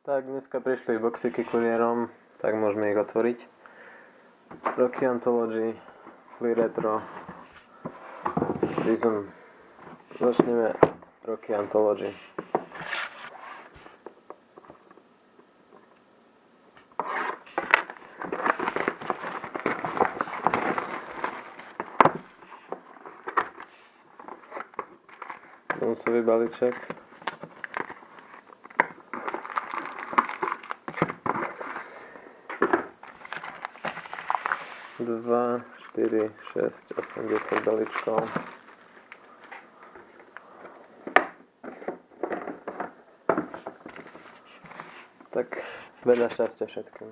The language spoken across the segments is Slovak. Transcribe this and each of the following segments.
Tak dneska prišli boxíky kurierom, tak môžeme ich otvoriť. Rocky Anthology, Flea Retro, Prism. Začneme Rocky Anthology. Bonusový balíček. Dva, 4, 6, 8, 10 balíčkov. Tak veľa šťastia všetkým.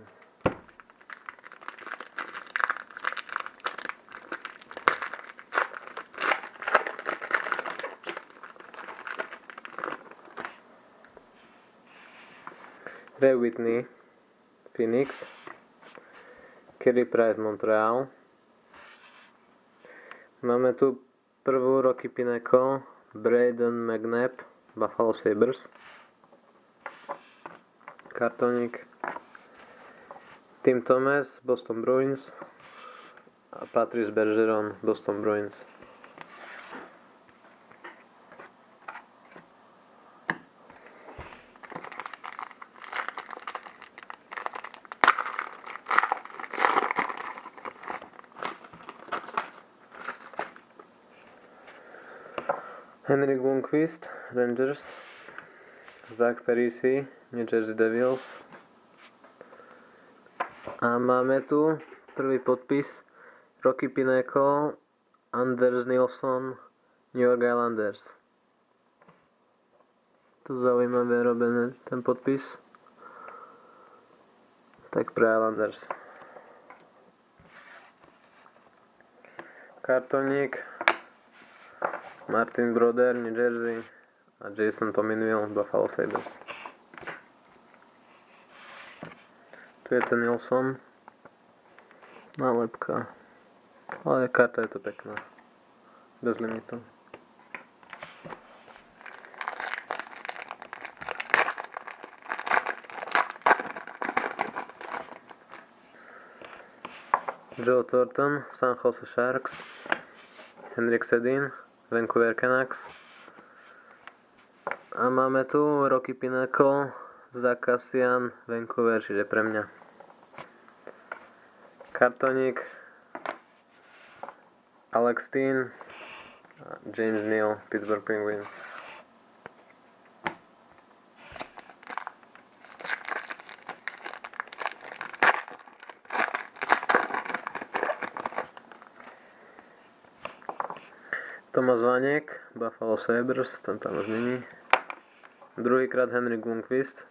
Ray Whitney, Phoenix, Carey Price, Montreal. Máme tu prvú Rocky Pinnacle, Braden McNabb, Buffalo Sabres. Kartónik. Tim Thomas, Boston Bruins. A Patrice Bergeron, Boston Bruins. Henrik Lundqvist, Rangers. Zach Parise, New Jersey Devils. A máme tu prvý podpis Rocky Pinnacle, Anders Nilsson, New York Islanders. Tu zaujímavé robené ten podpis. Tak pre Islanders. Kartónik Martin Brodeur, New Jersey a Jason Pominville, Buffalo Sabres. Tu je ten Nilsson. Nálepka. Ale karta je to pekná. Bez limitu. Joe Thornton, San Jose Sharks. Henrik Sedin, Vancouver Canucks. A máme tu Rocky Pinnacle, Zach Kassian, Vancouver, čiže pre mňa. Kartónik Alex Steen, James Neal, Pittsburgh Penguins. Tomáš Vanek, Buffalo Sabres, ten tam už není. Druhýkrát Henrik Lundqvist,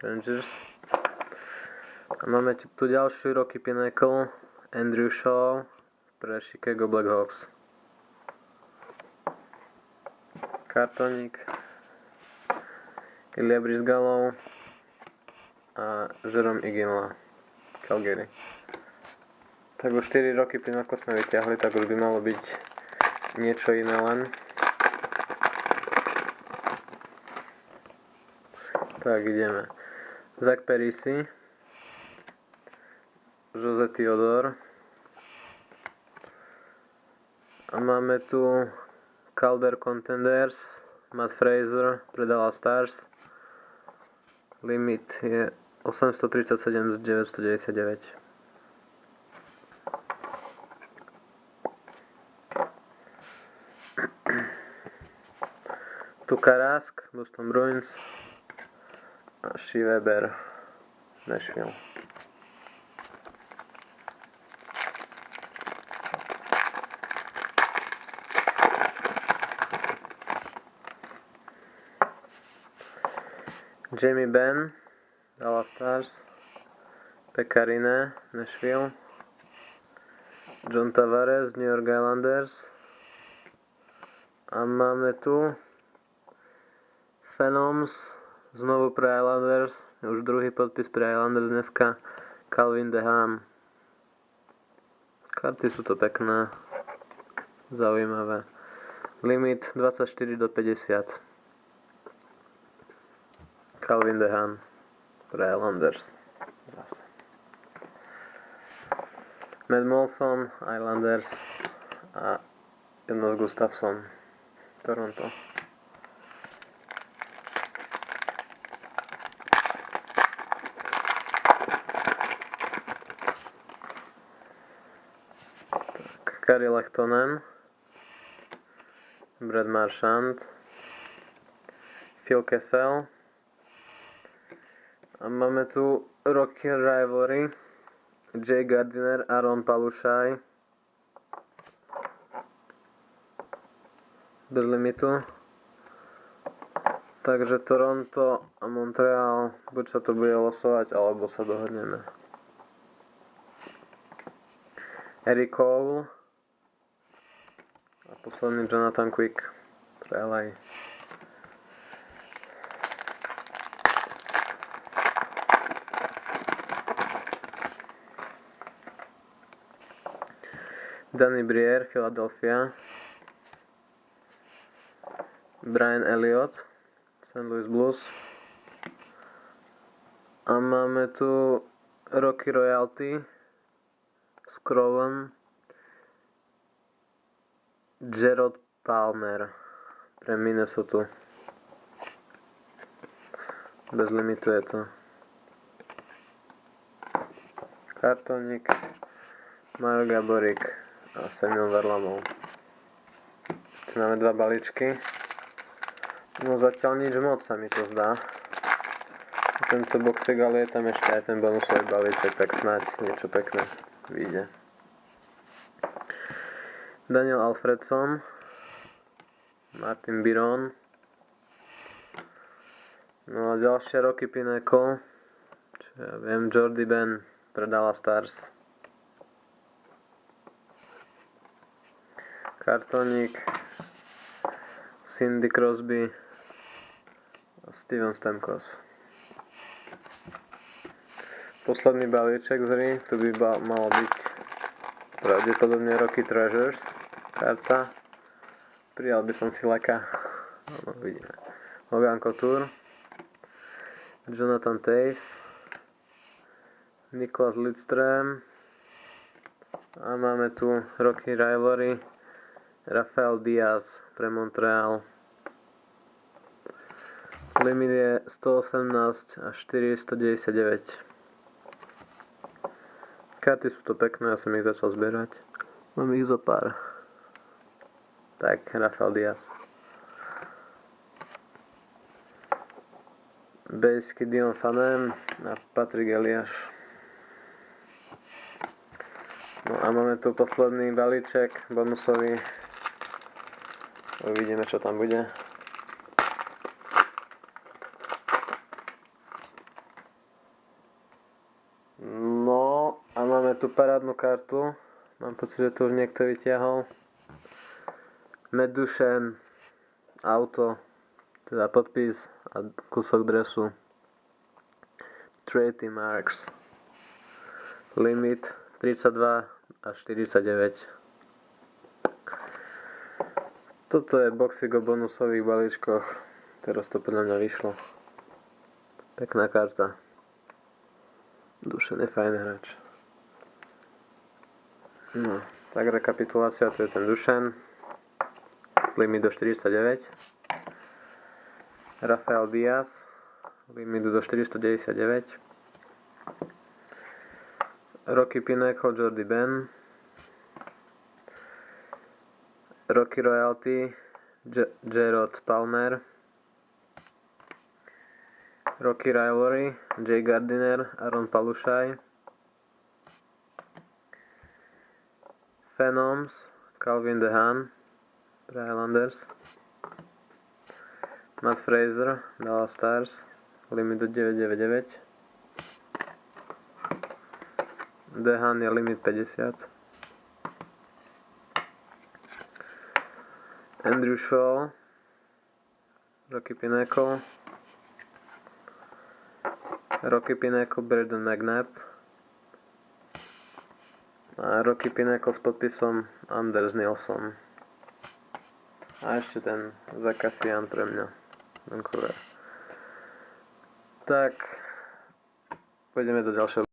Rangers. A máme tu ďalšiu Rocky Pinnacle, Andrew Shaw pre Chicago Blackhawks. Kartónik Ilya Brizgalov a Jerome Iginla, Calgary. Tak už 4 Rocky Pinnacle sme vyťahli, tak už by malo byť niečo iné len. Tak ideme. Zach Parise, Jose Theodore. A máme tu Calder Contenders, Matt Fraser pre Dallas Stars. Limit je 837 z 999. Tu Karask, Boston Bruins a Shea Weber, Nashville. Jamie Benn, Dallas Stars. Pekarine, Nashville. John Tavares, New York Islanders. A máme tu Phenoms, znovu pre Islanders, už druhý podpis pre Islanders dneska, Calvin DeHaan. Karty sú to pekné, zaujímavé. Limit 24 do 50. Calvin DeHaan. pre Islanders. Zase. Matt Molson, Islanders a Jonas Gustafsson, Toronto. Kari Lehtonen, Brad Marchand, Phil Kessel a máme tu Rocky Rivalry, Jay Gardiner, Aaron Palušaj bez limitu. Takže Toronto a Montreal, buď sa to bude losovať, alebo sa dohodneme. Eric Cole a posledný Jonathan Quick pre LA. Danny Briere, Philadelphia. Brian Elliott, St. Louis Blues. A máme tu Rocky Royalty, Scroven, Gerald Palmer pre Minnesota. Bez limitu je to. Kartónik, Majo Gaborik a Samuel Varlamov. Ešte máme 2 balíčky. No zatiaľ nič moc sa mi to zdá. Tento boxek, ale je tam ešte aj ten bonusový balíček, tak snáď niečo pekné vyjde. Daniel Alfredson, Martin Biron. No a ďalšie Rocky Pinnacle, čo ja viem, Jordy Ben pre Dallas Stars. Kartónik, Cindy Crosby a Steven Stamkos. Posledný balíček z hry, tu by malo byť pravdepodobne Rocky Treasures karta. Prijal by som si Leka. No, vidíme. Logan Couture, Jonathan Toews, Nicklas Lidström a máme tu Rocky Rivalry, Rafael Diaz pre Montreal. Limit je 118 až 499. Karty sú to pekné, ja som ich začal zbierať. Mám ich zo pár. Tak, Rafael Diaz. Bejsky Dion Phaneum a Patrick Eliáš. No a máme tu posledný balíček, bonusový. Uvidíme, čo tam bude. No a máme tu parádnu kartu. Mám pocit, že to už niekto vytiahol. Matt Duchene, auto, teda podpis a kúsok dresu. Tracy Marks. Limit 32 až 49. Toto je boxík o bonusových balíčkoch. Teraz to podľa mňa vyšlo. Pekná karta. Dušen je fajn hráč. No, tak rekapitulácia, to je ten Dušen. Limit do 49. Rafael Diaz. Limit do 499. Rocky Pinnacle, Jordy Ben. Rocky Royalty, Gerald Palmer. Rocky Rivalry, Jay Gardiner, Aaron Palušaj. Phenoms, Calvin DeHaan pre Islanders. Matt Fraser, Dallas Stars, limit do 999. DeHaan je limit 50. Andrew Shaw, Rocky Pinnacle. Rocky Pinnacle, Braden McNabb. A Rocky Pinnacle s podpisom Anders Nilsson. A ešte ten Zakasian pre mňa. Vancouver. Tak, Pôjdeme do ďalšieho.